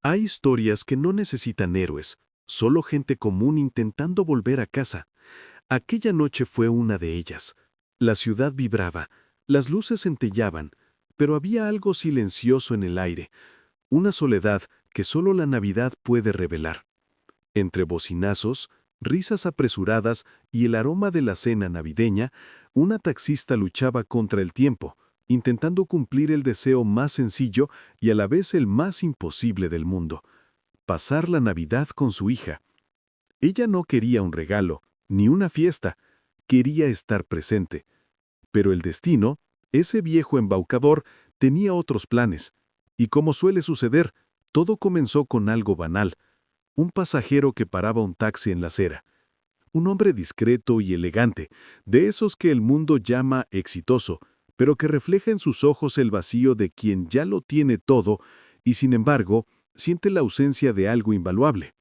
Hay historias que no necesitan héroes, solo gente común intentando volver a casa. Aquella noche fue una de ellas. La ciudad vibraba, las luces centellaban, pero había algo silencioso en el aire, una soledad que solo la Navidad puede revelar. Entre bocinazos, risas apresuradas y el aroma de la cena navideña, una taxista luchaba contra el tiempo, intentando cumplir el deseo más sencillo y a la vez el más imposible del mundo: pasar la Navidad con su hija. Ella no quería un regalo, ni una fiesta, quería estar presente. Pero el destino, ese viejo embaucador, tenía otros planes. Y como suele suceder, todo comenzó con algo banal: un pasajero que paraba un taxi en la acera. Un hombre discreto y elegante, de esos que el mundo llama exitoso, pero que refleja en sus ojos el vacío de quien ya lo tiene todo y, sin embargo, siente la ausencia de algo invaluable.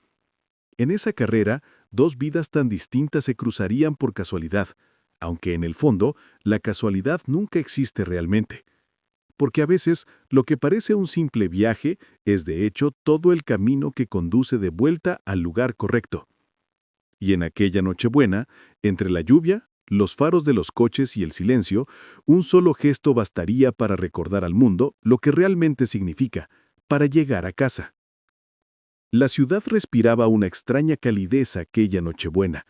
En esa carrera, dos vidas tan distintas se cruzarían por casualidad, aunque en el fondo, la casualidad nunca existe realmente. Porque a veces, lo que parece un simple viaje es de hecho todo el camino que conduce de vuelta al lugar correcto. Y en aquella Nochebuena, entre la lluvia, los faros de los coches y el silencio, un solo gesto bastaría para recordar al mundo lo que realmente significa: para llegar a casa. La ciudad respiraba una extraña calidez aquella Nochebuena.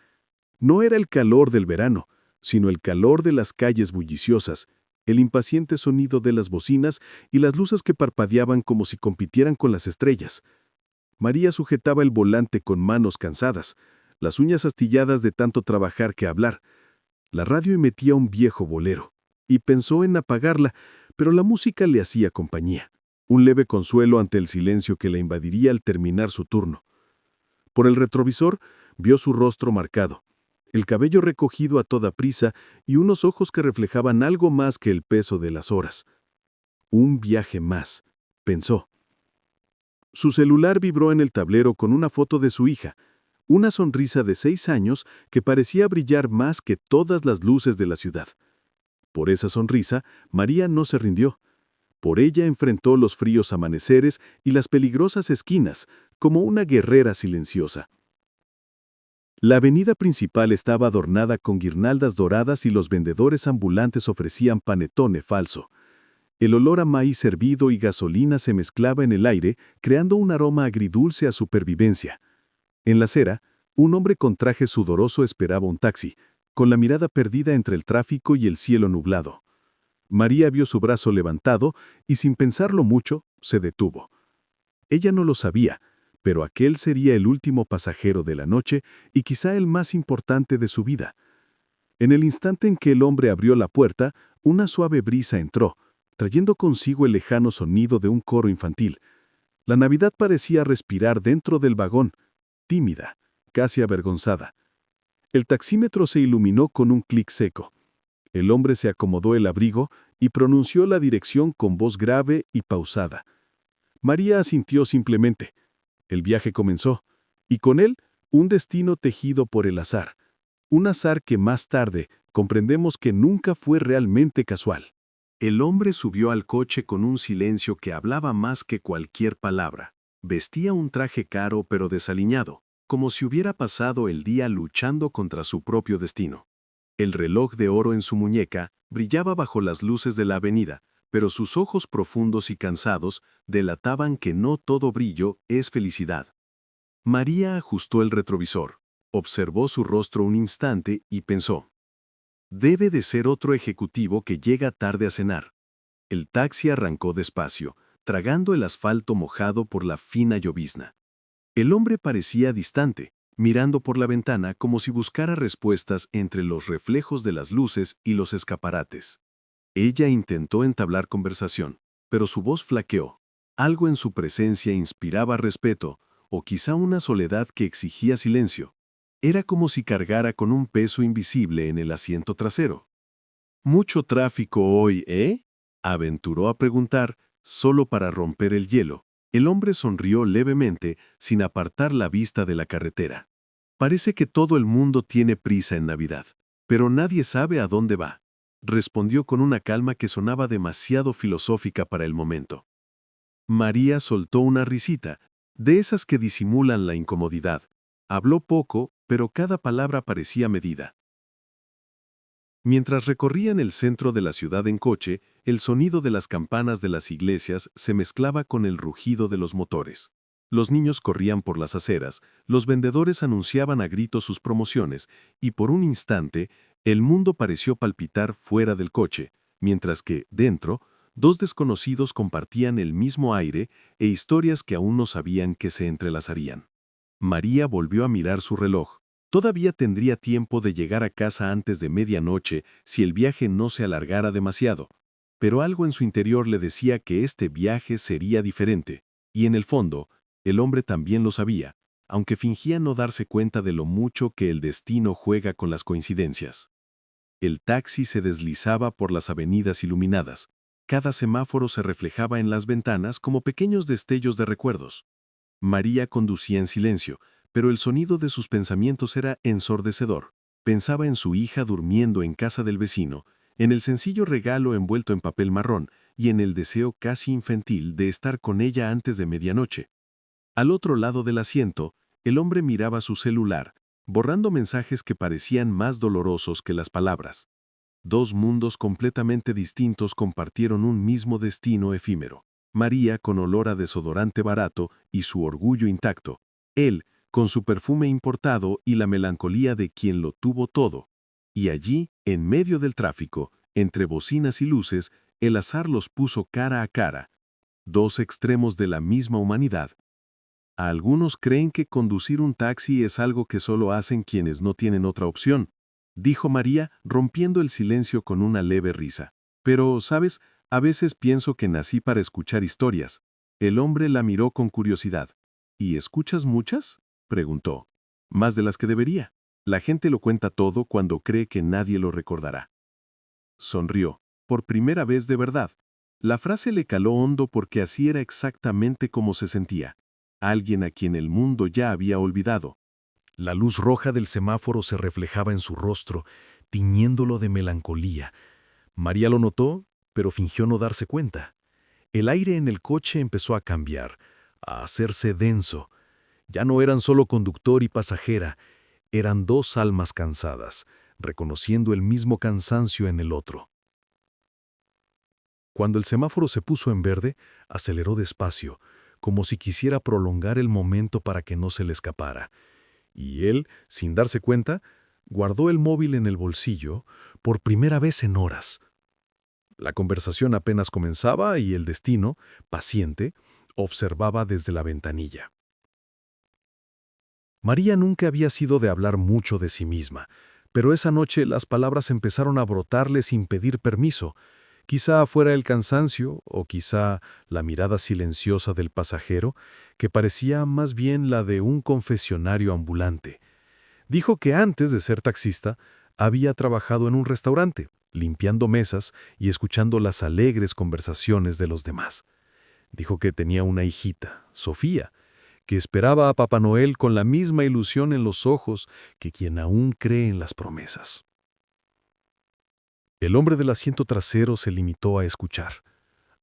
No era el calor del verano, sino el calor de las calles bulliciosas, el impaciente sonido de las bocinas y las luces que parpadeaban como si compitieran con las estrellas. María sujetaba el volante con manos cansadas, las uñas astilladas de tanto trabajar que hablar. La radio emitía un viejo bolero, y pensó en apagarla, pero la música le hacía compañía, un leve consuelo ante el silencio que la invadiría al terminar su turno. Por el retrovisor vio su rostro marcado, el cabello recogido a toda prisa y unos ojos que reflejaban algo más que el peso de las horas. Un viaje más, pensó. Su celular vibró en el tablero con una foto de su hija, una sonrisa de 6 años que parecía brillar más que todas las luces de la ciudad. Por esa sonrisa, María no se rindió. Por ella enfrentó los fríos amaneceres y las peligrosas esquinas, como una guerrera silenciosa. La avenida principal estaba adornada con guirnaldas doradas y los vendedores ambulantes ofrecían panetone falso. El olor a maíz hervido y gasolina se mezclaba en el aire, creando un aroma agridulce a supervivencia. En la acera, un hombre con traje sudoroso esperaba un taxi, con la mirada perdida entre el tráfico y el cielo nublado. María vio su brazo levantado y, sin pensarlo mucho, se detuvo. Ella no lo sabía, pero aquel sería el último pasajero de la noche y quizá el más importante de su vida. En el instante en que el hombre abrió la puerta, una suave brisa entró, trayendo consigo el lejano sonido de un coro infantil. La Navidad parecía respirar dentro del vagón, tímida, casi avergonzada. El taxímetro se iluminó con un clic seco. El hombre se acomodó el abrigo y pronunció la dirección con voz grave y pausada. María asintió simplemente. El viaje comenzó, y con él, un destino tejido por el azar. Un azar que más tarde comprendemos que nunca fue realmente casual. El hombre subió al coche con un silencio que hablaba más que cualquier palabra. Vestía un traje caro pero desaliñado, como si hubiera pasado el día luchando contra su propio destino. El reloj de oro en su muñeca brillaba bajo las luces de la avenida, pero sus ojos profundos y cansados delataban que no todo brillo es felicidad. María ajustó el retrovisor, observó su rostro un instante y pensó: debe de ser otro ejecutivo que llega tarde a cenar. El taxi arrancó despacio, tragando el asfalto mojado por la fina llovizna. El hombre parecía distante, mirando por la ventana como si buscara respuestas entre los reflejos de las luces y los escaparates. Ella intentó entablar conversación, pero su voz flaqueó. Algo en su presencia inspiraba respeto, o quizá una soledad que exigía silencio. Era como si cargara con un peso invisible en el asiento trasero. «Mucho tráfico hoy, ¿eh?», aventuró a preguntar, solo para romper el hielo. El hombre sonrió levemente, sin apartar la vista de la carretera. «Parece que todo el mundo tiene prisa en Navidad, pero nadie sabe a dónde va», respondió con una calma que sonaba demasiado filosófica para el momento. María soltó una risita, De esas que disimulan la incomodidad. Habló poco, pero cada palabra parecía medida. Mientras recorrían el centro de la ciudad en coche, el sonido de las campanas de las iglesias se mezclaba con el rugido de los motores. Los niños corrían por las aceras, los vendedores anunciaban a gritos sus promociones, y por un instante, el mundo pareció palpitar fuera del coche, mientras que, dentro, dos desconocidos compartían el mismo aire e historias que aún no sabían que se entrelazarían. María volvió a mirar su reloj. Todavía tendría tiempo de llegar a casa antes de medianoche si el viaje no se alargara demasiado. Pero algo en su interior le decía que este viaje sería diferente. Y en el fondo, el hombre también lo sabía, aunque fingía no darse cuenta de lo mucho que el destino juega con las coincidencias. El taxi se deslizaba por las avenidas iluminadas. Cada semáforo se reflejaba en las ventanas como pequeños destellos de recuerdos. María conducía en silencio, pero el sonido de sus pensamientos era ensordecedor. Pensaba en su hija durmiendo en casa del vecino, en el sencillo regalo envuelto en papel marrón y en el deseo casi infantil de estar con ella antes de medianoche. Al otro lado del asiento, el hombre miraba su celular, borrando mensajes que parecían más dolorosos que las palabras. Dos mundos completamente distintos compartieron un mismo destino efímero. María con olor a desodorante barato y su orgullo intacto. Él con su perfume importado y la melancolía de quien lo tuvo todo. Y allí, en medio del tráfico, entre bocinas y luces, el azar los puso cara a cara. Dos extremos de la misma humanidad. Algunos creen que conducir un taxi es algo que solo hacen quienes no tienen otra opción, dijo María, rompiendo el silencio con una leve risa. Pero, ¿sabes? A veces pienso que nací para escuchar historias. El hombre la miró con curiosidad. ¿Y escuchas muchas? Preguntó. Más de las que debería. La gente lo cuenta todo cuando cree que nadie lo recordará. Sonrió, por primera vez de verdad. La frase le caló hondo porque así era exactamente como se sentía. Alguien a quien el mundo ya había olvidado. La luz roja del semáforo se reflejaba en su rostro, tiñéndolo de melancolía. María lo notó, pero fingió no darse cuenta. El aire en el coche empezó a cambiar, a hacerse denso. Ya no eran solo conductor y pasajera, eran dos almas cansadas, reconociendo el mismo cansancio en el otro. Cuando el semáforo se puso en verde, aceleró despacio, como si quisiera prolongar el momento para que no se le escapara. Y él, sin darse cuenta, guardó el móvil en el bolsillo por primera vez en horas. La conversación apenas comenzaba y el destino, paciente, observaba desde la ventanilla. María nunca había sido de hablar mucho de sí misma, pero esa noche las palabras empezaron a brotarle sin pedir permiso. Quizá fuera el cansancio o quizá la mirada silenciosa del pasajero, que parecía más bien la de un confesionario ambulante. Dijo que antes de ser taxista había trabajado en un restaurante, limpiando mesas y escuchando las alegres conversaciones de los demás. Dijo que tenía una hijita, Sofía, que esperaba a Papá Noel con la misma ilusión en los ojos que quien aún cree en las promesas. El hombre del asiento trasero se limitó a escuchar.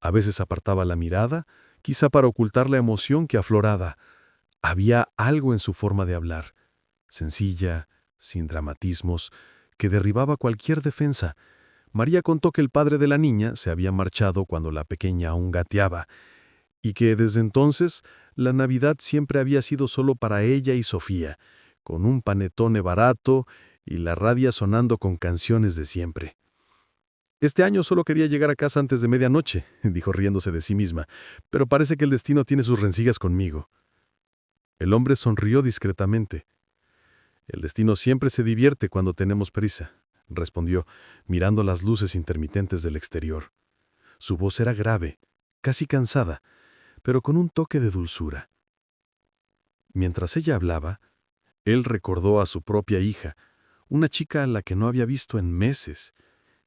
A veces apartaba la mirada, quizá para ocultar la emoción que afloraba. Había algo en su forma de hablar, sencilla, sin dramatismos, que derribaba cualquier defensa. María contó que el padre de la niña se había marchado cuando la pequeña aún gateaba, y que desde entonces la Navidad siempre había sido solo para ella y Sofía, con un panetone barato y la radio sonando con canciones de siempre. Este año solo quería llegar a casa antes de medianoche, dijo riéndose de sí misma, pero parece que el destino tiene sus rencillas conmigo. El hombre sonrió discretamente. El destino siempre se divierte cuando tenemos prisa, respondió, mirando las luces intermitentes del exterior. Su voz era grave, casi cansada, pero con un toque de dulzura. Mientras ella hablaba, él recordó a su propia hija, una chica a la que no había visto en meses,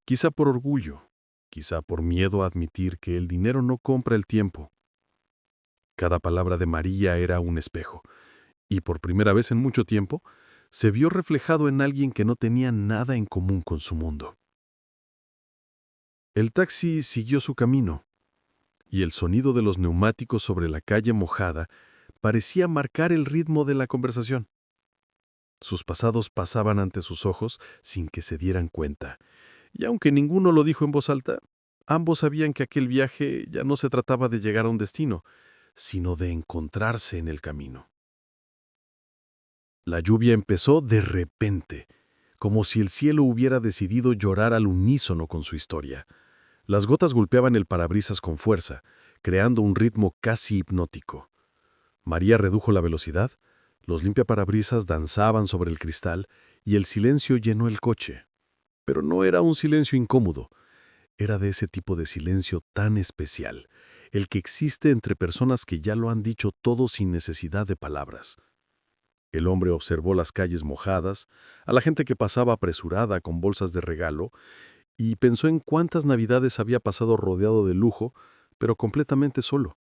quizá por orgullo, quizá por miedo a admitir que el dinero no compra el tiempo. Cada palabra de María era un espejo, y por primera vez en mucho tiempo, se vio reflejado en alguien que no tenía nada en común con su mundo. El taxi siguió su camino, y el sonido de los neumáticos sobre la calle mojada parecía marcar el ritmo de la conversación. Sus pasados pasaban ante sus ojos sin que se dieran cuenta, y aunque ninguno lo dijo en voz alta, ambos sabían que aquel viaje ya no se trataba de llegar a un destino, sino de encontrarse en el camino. La lluvia empezó de repente, como si el cielo hubiera decidido llorar al unísono con su historia. Las gotas golpeaban el parabrisas con fuerza, creando un ritmo casi hipnótico. María redujo la velocidad, los limpiaparabrisas danzaban sobre el cristal y el silencio llenó el coche. Pero no era un silencio incómodo, era de ese tipo de silencio tan especial, el que existe entre personas que ya lo han dicho todo sin necesidad de palabras. El hombre observó las calles mojadas, a la gente que pasaba apresurada con bolsas de regalo, y pensó en cuántas navidades había pasado rodeado de lujo, pero completamente solo.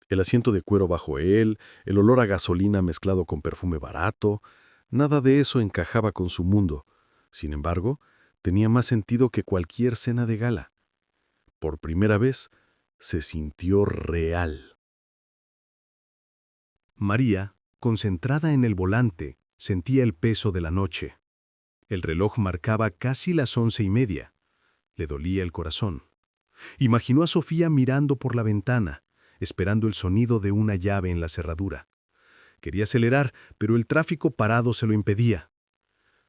El asiento de cuero bajo él, el olor a gasolina mezclado con perfume barato, nada de eso encajaba con su mundo. Sin embargo, tenía más sentido que cualquier cena de gala. Por primera vez, se sintió real. María, concentrada en el volante, sentía el peso de la noche. El reloj marcaba casi las 11:30. Le dolía el corazón. Imaginó a Sofía mirando por la ventana, esperando el sonido de una llave en la cerradura. Quería acelerar, pero el tráfico parado se lo impedía.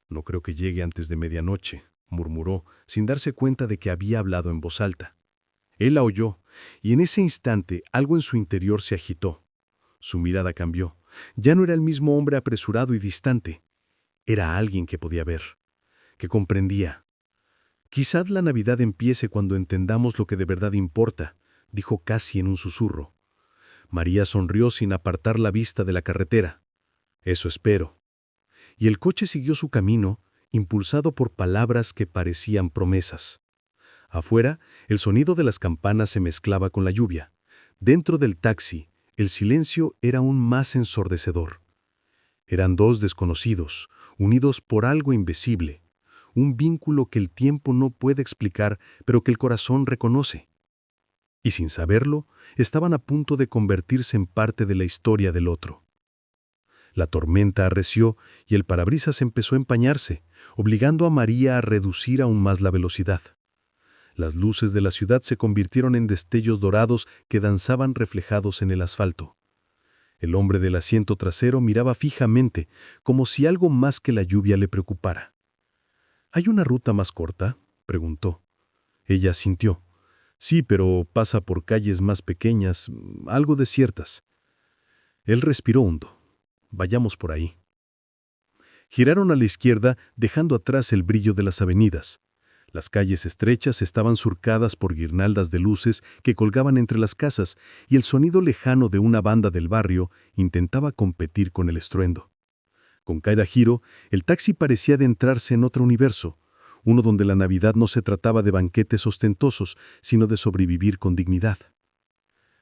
«No creo que llegue antes de medianoche», murmuró, sin darse cuenta de que había hablado en voz alta. Él la oyó, y en ese instante algo en su interior se agitó. Su mirada cambió. Ya no era el mismo hombre apresurado y distante. Era alguien que podía ver, que comprendía. «Quizás la Navidad empiece cuando entendamos lo que de verdad importa», dijo casi en un susurro. María sonrió sin apartar la vista de la carretera. «Eso espero». Y el coche siguió su camino, impulsado por palabras que parecían promesas. Afuera, el sonido de las campanas se mezclaba con la lluvia. Dentro del taxi, el silencio era aún más ensordecedor. Eran dos desconocidos, unidos por algo invisible, un vínculo que el tiempo no puede explicar, pero que el corazón reconoce. Y sin saberlo, estaban a punto de convertirse en parte de la historia del otro. La tormenta arreció y el parabrisas empezó a empañarse, obligando a María a reducir aún más la velocidad. Las luces de la ciudad se convirtieron en destellos dorados que danzaban reflejados en el asfalto. El hombre del asiento trasero miraba fijamente, como si algo más que la lluvia le preocupara. «¿Hay una ruta más corta?», preguntó. Ella asintió. «Sí, pero pasa por calles más pequeñas, algo desiertas». Él respiró hondo. «Vayamos por ahí». Giraron a la izquierda, dejando atrás el brillo de las avenidas. Las calles estrechas estaban surcadas por guirnaldas de luces que colgaban entre las casas, y el sonido lejano de una banda del barrio intentaba competir con el estruendo. Con cada giro, el taxi parecía adentrarse en otro universo, uno donde la Navidad no se trataba de banquetes ostentosos, sino de sobrevivir con dignidad.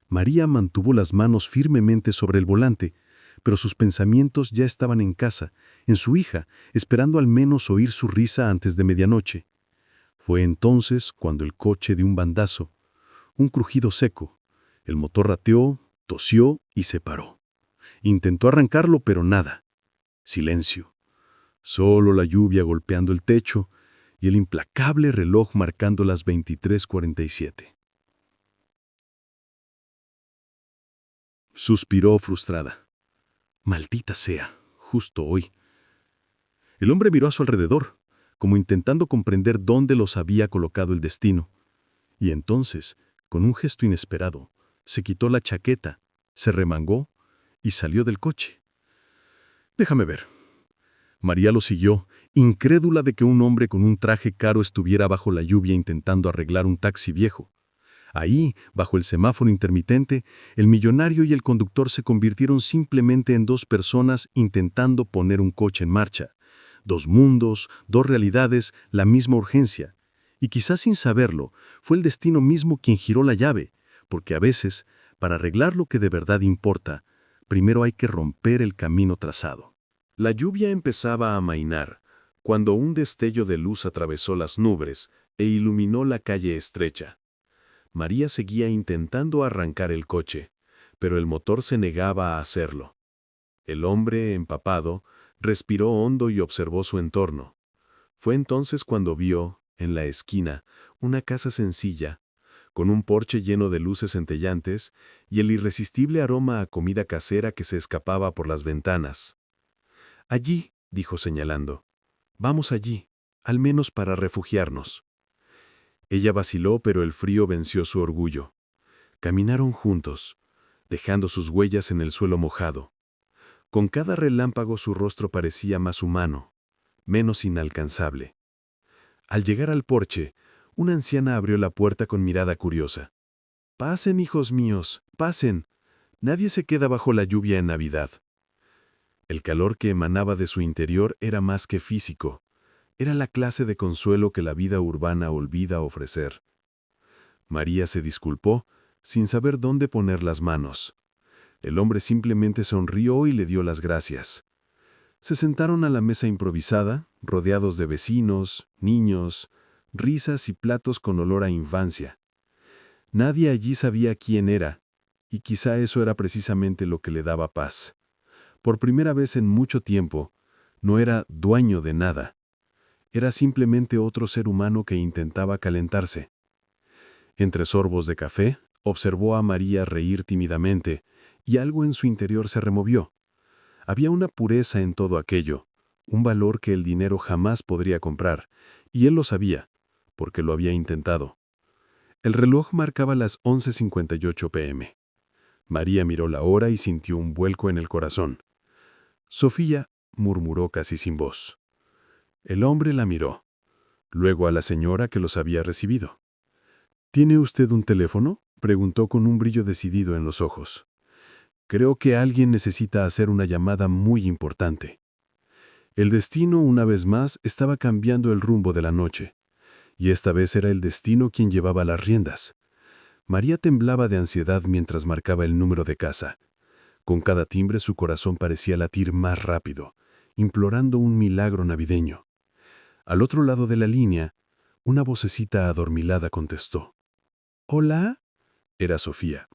María mantuvo las manos firmemente sobre el volante, pero sus pensamientos ya estaban en casa, en su hija, esperando al menos oír su risa antes de medianoche. Fue entonces cuando el coche dio un bandazo, un crujido seco. El motor rateó, tosió y se paró. Intentó arrancarlo, pero nada. Silencio. Solo la lluvia golpeando el techo y el implacable reloj marcando las 23:47. Suspiró frustrada. «Maldita sea, justo hoy». El hombre miró a su alrededor, como intentando comprender dónde los había colocado el destino. Y entonces, con un gesto inesperado, se quitó la chaqueta, se remangó y salió del coche. «Déjame ver». María lo siguió, incrédula de que un hombre con un traje caro estuviera bajo la lluvia intentando arreglar un taxi viejo. Ahí, bajo el semáforo intermitente, el millonario y el conductor se convirtieron simplemente en dos personas intentando poner un coche en marcha. Dos mundos, dos realidades, la misma urgencia. Y quizás sin saberlo, fue el destino mismo quien giró la llave, porque a veces, para arreglar lo que de verdad importa, primero hay que romper el camino trazado. La lluvia empezaba a amainar, cuando un destello de luz atravesó las nubes e iluminó la calle estrecha. María seguía intentando arrancar el coche, pero el motor se negaba a hacerlo. El hombre, empapado, respiró hondo y observó su entorno. Fue entonces cuando vio, en la esquina, una casa sencilla, con un porche lleno de luces centellantes y el irresistible aroma a comida casera que se escapaba por las ventanas. «Allí», dijo señalando. «Vamos allí, al menos para refugiarnos». Ella vaciló, pero el frío venció su orgullo. Caminaron juntos, dejando sus huellas en el suelo mojado. Con cada relámpago su rostro parecía más humano, menos inalcanzable. Al llegar al porche, una anciana abrió la puerta con mirada curiosa. «Pasen, hijos míos, pasen. Nadie se queda bajo la lluvia en Navidad». El calor que emanaba de su interior era más que físico. Era la clase de consuelo que la vida urbana olvida ofrecer. María se disculpó, sin saber dónde poner las manos. El hombre simplemente sonrió y le dio las gracias. Se sentaron a la mesa improvisada, rodeados de vecinos, niños, risas y platos con olor a infancia. Nadie allí sabía quién era, y quizá eso era precisamente lo que le daba paz. Por primera vez en mucho tiempo, no era dueño de nada. Era simplemente otro ser humano que intentaba calentarse. Entre sorbos de café, observó a María reír tímidamente, y algo en su interior se removió. Había una pureza en todo aquello, un valor que el dinero jamás podría comprar, y él lo sabía, porque lo había intentado. El reloj marcaba las 11:58 p.m. María miró la hora y sintió un vuelco en el corazón. «Sofía», murmuró casi sin voz. El hombre la miró, luego a la señora que los había recibido. «¿Tiene usted un teléfono?», preguntó con un brillo decidido en los ojos. «Creo que alguien necesita hacer una llamada muy importante». El destino, una vez más, estaba cambiando el rumbo de la noche, y esta vez era el destino quien llevaba las riendas. María temblaba de ansiedad mientras marcaba el número de casa. Con cada timbre su corazón parecía latir más rápido, implorando un milagro navideño. Al otro lado de la línea, una vocecita adormilada contestó. «¿Hola?». Era Sofía.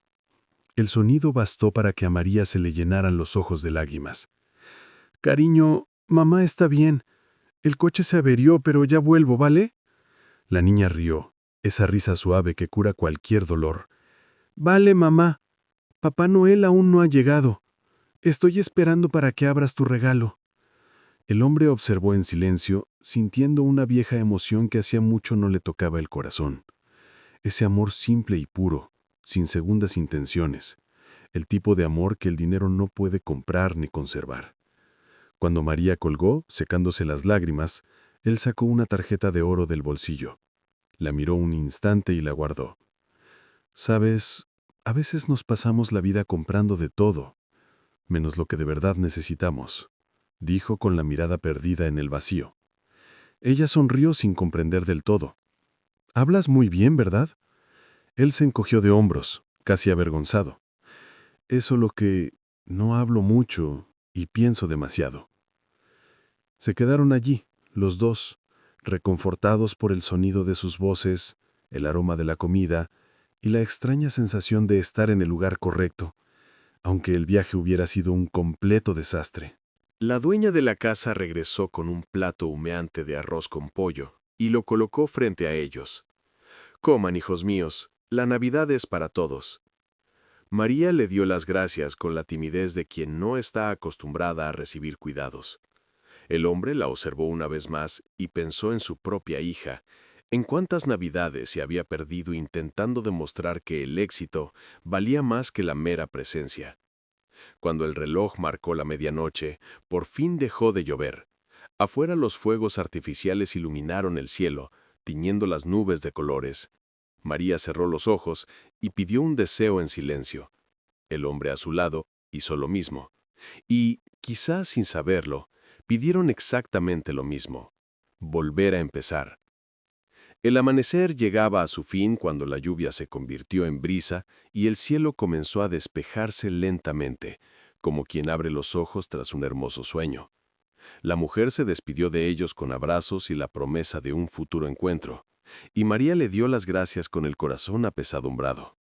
El sonido bastó para que a María se le llenaran los ojos de lágrimas. «Cariño, mamá está bien. El coche se averió, pero ya vuelvo, ¿vale?». La niña rió, esa risa suave que cura cualquier dolor. «Vale, mamá. Papá Noel aún no ha llegado. Estoy esperando para que abras tu regalo». El hombre observó en silencio, sintiendo una vieja emoción que hacía mucho no le tocaba el corazón. Ese amor simple y puro, sin segundas intenciones. El tipo de amor que el dinero no puede comprar ni conservar. Cuando María colgó, secándose las lágrimas, él sacó una tarjeta de oro del bolsillo. La miró un instante y la guardó. «Sabes, a veces nos pasamos la vida comprando de todo, menos lo que de verdad necesitamos», dijo con la mirada perdida en el vacío. Ella sonrió sin comprender del todo. «Hablas muy bien, ¿verdad?». Él se encogió de hombros, casi avergonzado. «Es solo que no hablo mucho y pienso demasiado». Se quedaron allí, los dos, reconfortados por el sonido de sus voces, el aroma de la comida y la extraña sensación de estar en el lugar correcto, aunque el viaje hubiera sido un completo desastre. La dueña de la casa regresó con un plato humeante de arroz con pollo y lo colocó frente a ellos. «Coman, hijos míos, la Navidad es para todos». María le dio las gracias con la timidez de quien no está acostumbrada a recibir cuidados. El hombre la observó una vez más y pensó en su propia hija, en cuántas navidades se había perdido intentando demostrar que el éxito valía más que la mera presencia. Cuando el reloj marcó la medianoche, por fin dejó de llover. Afuera los fuegos artificiales iluminaron el cielo, tiñendo las nubes de colores. María cerró los ojos y pidió un deseo en silencio. El hombre a su lado hizo lo mismo. Y, quizás sin saberlo, pidieron exactamente lo mismo: volver a empezar. El amanecer llegaba a su fin cuando la lluvia se convirtió en brisa y el cielo comenzó a despejarse lentamente, como quien abre los ojos tras un hermoso sueño. La mujer se despidió de ellos con abrazos y la promesa de un futuro encuentro, y María le dio las gracias con el corazón apesadumbrado.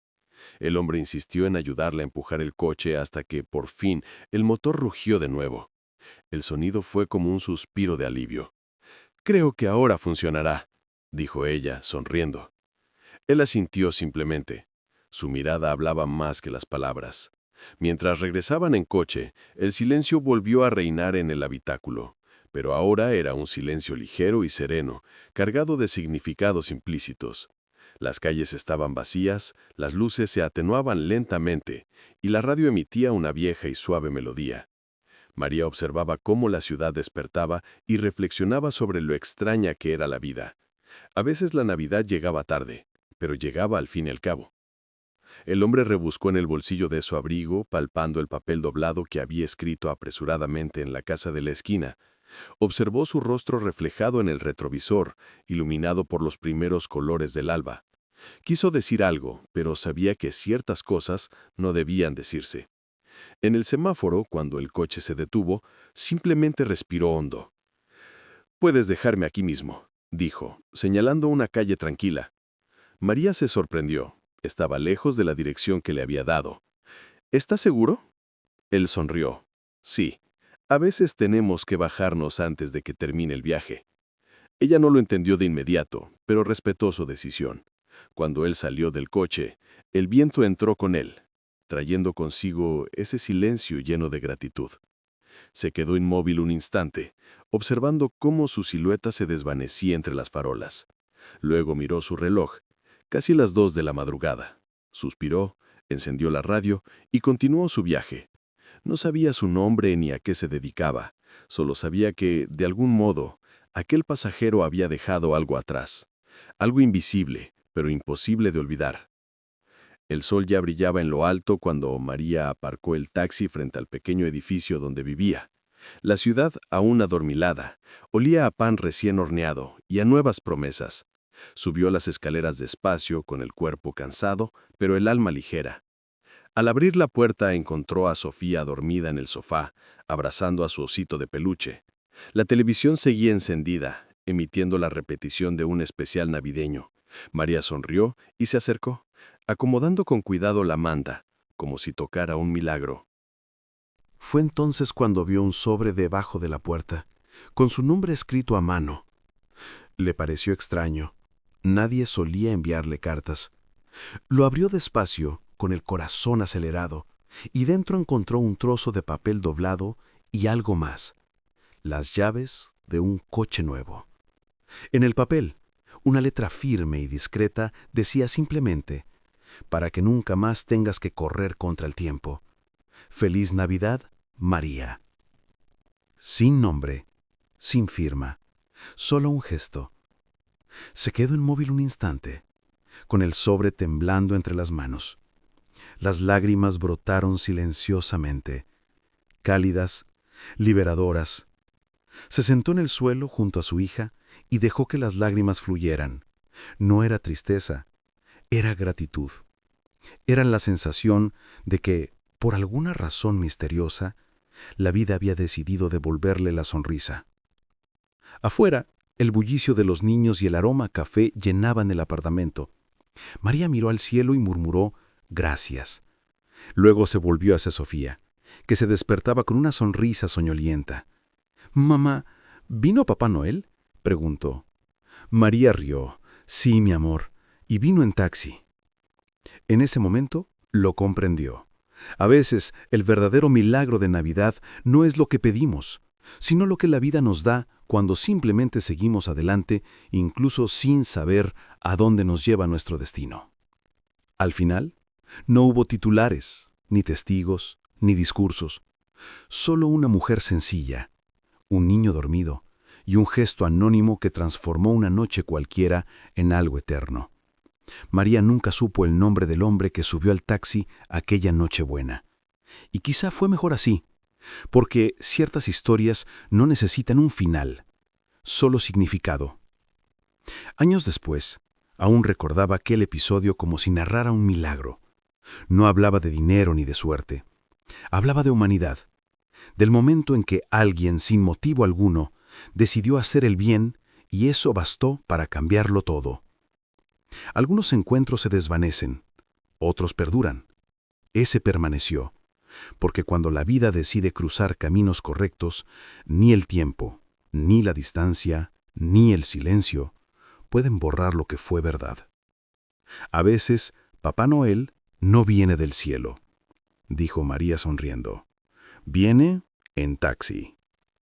El hombre insistió en ayudarla a empujar el coche hasta que, por fin, el motor rugió de nuevo. El sonido fue como un suspiro de alivio. «Creo que ahora funcionará», dijo ella, sonriendo. Él asintió simplemente. Su mirada hablaba más que las palabras. Mientras regresaban en coche, el silencio volvió a reinar en el habitáculo, pero ahora era un silencio ligero y sereno, cargado de significados implícitos. Las calles estaban vacías, las luces se atenuaban lentamente, y la radio emitía una vieja y suave melodía. María observaba cómo la ciudad despertaba y reflexionaba sobre lo extraña que era la vida. A veces la Navidad llegaba tarde, pero llegaba al fin y al cabo. El hombre rebuscó en el bolsillo de su abrigo, palpando el papel doblado que había escrito apresuradamente en la casa de la esquina. Observó su rostro reflejado en el retrovisor, iluminado por los primeros colores del alba. Quiso decir algo, pero sabía que ciertas cosas no debían decirse. En el semáforo, cuando el coche se detuvo, simplemente respiró hondo. «Puedes dejarme aquí mismo», dijo, señalando una calle tranquila. María se sorprendió. Estaba lejos de la dirección que le había dado. «¿Estás seguro?». Él sonrió. «Sí, a veces tenemos que bajarnos antes de que termine el viaje». Ella no lo entendió de inmediato, pero respetó su decisión. Cuando él salió del coche, el viento entró con él, trayendo consigo ese silencio lleno de gratitud. Se quedó inmóvil un instante, observando cómo su silueta se desvanecía entre las farolas. Luego miró su reloj, casi las 2 de la madrugada. Suspiró, encendió la radio y continuó su viaje. No sabía su nombre ni a qué se dedicaba, solo sabía que, de algún modo, aquel pasajero había dejado algo atrás, algo invisible, pero imposible de olvidar. El sol ya brillaba en lo alto cuando María aparcó el taxi frente al pequeño edificio donde vivía. La ciudad, aún adormilada, olía a pan recién horneado y a nuevas promesas. Subió las escaleras despacio, con el cuerpo cansado, pero el alma ligera. Al abrir la puerta encontró a Sofía dormida en el sofá, abrazando a su osito de peluche. La televisión seguía encendida, emitiendo la repetición de un especial navideño. María sonrió y se acercó, acomodando con cuidado la manta, como si tocara un milagro. Fue entonces cuando vio un sobre debajo de la puerta, con su nombre escrito a mano. Le pareció extraño. Nadie solía enviarle cartas. Lo abrió despacio, con el corazón acelerado, y dentro encontró un trozo de papel doblado y algo más: las llaves de un coche nuevo. En el papel, una letra firme y discreta decía simplemente: «Para que nunca más tengas que correr contra el tiempo. Feliz Navidad, María». Sin nombre, sin firma, solo un gesto. Se quedó inmóvil un instante, con el sobre temblando entre las manos. Las lágrimas brotaron silenciosamente, cálidas, liberadoras. Se sentó en el suelo junto a su hija y dejó que las lágrimas fluyeran. No era tristeza, era gratitud. Era la sensación de que, por alguna razón misteriosa, la vida había decidido devolverle la sonrisa. Afuera, el bullicio de los niños y el aroma a café llenaban el apartamento. María miró al cielo y murmuró «gracias». Luego se volvió hacia Sofía, que se despertaba con una sonrisa soñolienta. «Mamá, ¿vino Papá Noel?», preguntó. María rió. «Sí, mi amor, y vino en taxi». En ese momento lo comprendió. A veces el verdadero milagro de Navidad no es lo que pedimos, sino lo que la vida nos da cuando simplemente seguimos adelante, incluso sin saber a dónde nos lleva nuestro destino. Al final, no hubo titulares, ni testigos, ni discursos. Solo una mujer sencilla, un niño dormido y un gesto anónimo que transformó una noche cualquiera en algo eterno. María nunca supo el nombre del hombre que subió al taxi aquella Nochebuena. Y quizá fue mejor así, porque ciertas historias no necesitan un final, solo significado. Años después, aún recordaba aquel episodio como si narrara un milagro. No hablaba de dinero ni de suerte. Hablaba de humanidad, del momento en que alguien, sin motivo alguno, decidió hacer el bien y eso bastó para cambiarlo todo. Algunos encuentros se desvanecen, otros perduran. Ese permaneció, porque cuando la vida decide cruzar caminos correctos, ni el tiempo, ni la distancia, ni el silencio pueden borrar lo que fue verdad. A veces, Papá Noel no viene del cielo, dijo María sonriendo. Viene en taxi.